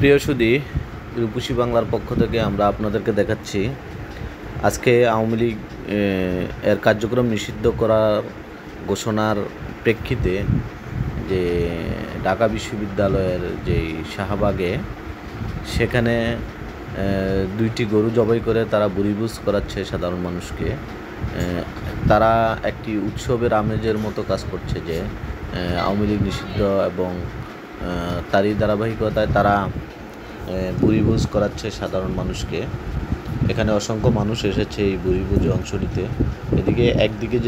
প্রিয় সুধী, রূপসী বাংলার পক্ষ থেকে আমরা আপনাদেরকে দেখাচ্ছি আজকে আওয়ামী লীগ এর কার্যক্রম নিষিদ্ধ করার ঘোষণার প্রেক্ষিতে যে ঢাকা বিশ্ববিদ্যালয়ের যেই শাহবাগে সেখানে দুইটি গরু জবাই করে তারা বলিভোজ করাচ্ছে সাধারণ মানুষকে। তারা একটি উৎসবের আমেজের মতো কাজ করছে যে আওয়ামী লীগ নিষিদ্ধ এবং তারই ধারাবাহিকতায় তারা বলিভোজ করাচ্ছে সাধারণ মানুষকে। এখানে অসংখ্য মানুষ এসেছে এই বলিভোজে অংশ নিতে। এদিকে একদিকে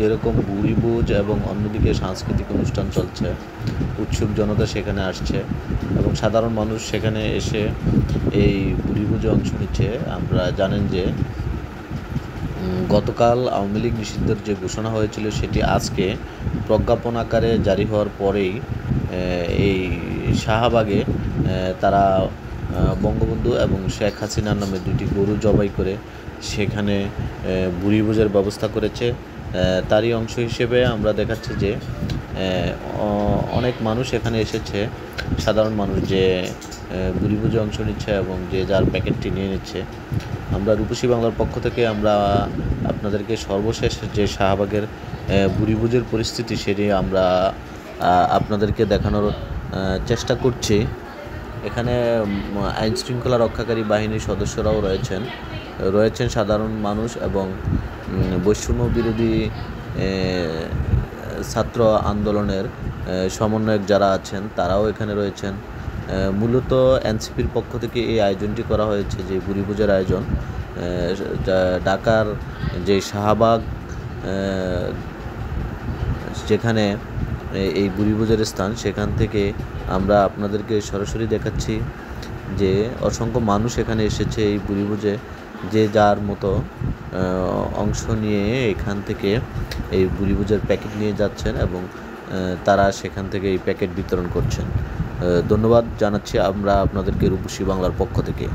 যেরকম বলিভোজ এবং অন্যদিকে সাংস্কৃতিক অনুষ্ঠান চলছে, উৎসুক জনতা সেখানে আসছে এবং সাধারণ মানুষ সেখানে এসে এই বলিভোজে অংশ নিচ্ছে। আমরা জানেন যে গতকাল আওয়ামী লীগ নিষিদ্ধের যে ঘোষণা হয়েছিল সেটি আজকে প্রজ্ঞাপন আকারে জারি হওয়ার পরেই এই শাহবাগে তারা বঙ্গবন্ধু এবং শেখ হাসিনার নামে দুটি গরু জবাই করে সেখানে বলিভোজের ব্যবস্থা করেছে। তারই অংশ হিসেবে আমরা দেখাচ্ছি যে অনেক মানুষ এখানে এসেছে, সাধারণ মানুষ যে বলিভোজে অংশ নিচ্ছে এবং যে যার প্যাকেটটি নিয়ে নিচ্ছে। আমরা রূপসী বাংলার পক্ষ থেকে আমরা আপনাদেরকে সর্বশেষ যে শাহবাগের বলিভোজের পরিস্থিতি সেটি আমরা আপনাদেরকে দেখানোর চেষ্টা করছি। এখানে আইন শৃঙ্খলা রক্ষাকারী বাহিনীর সদস্যরাও রয়েছেন সাধারণ মানুষ এবং বৈষম্য বিরোধী ছাত্র আন্দোলনের সমন্বয়ক যারা আছেন তারাও এখানে রয়েছেন। মূলত এনসিপির পক্ষ থেকে এই আয়োজনটি করা হয়েছে, যে বলিভোজের আয়োজন। ঢাকার যে শাহবাগ যেখানে এই বলিভোজের স্থান, সেখান থেকে আমরা আপনাদেরকে সরাসরি দেখাচ্ছি যে অসংখ্য মানুষ এখানে এসেছে এই বলিভোজে, যে যার মতো অংশ নিয়ে এখান থেকে এই বলিভোজের প্যাকেট নিয়ে যাচ্ছেন এবং তারা সেখান থেকে এই প্যাকেট বিতরণ করছেন। ধন্যবাদ জানাচ্ছি আমরা আপনাদেরকে রূপসী বাংলার পক্ষ থেকে।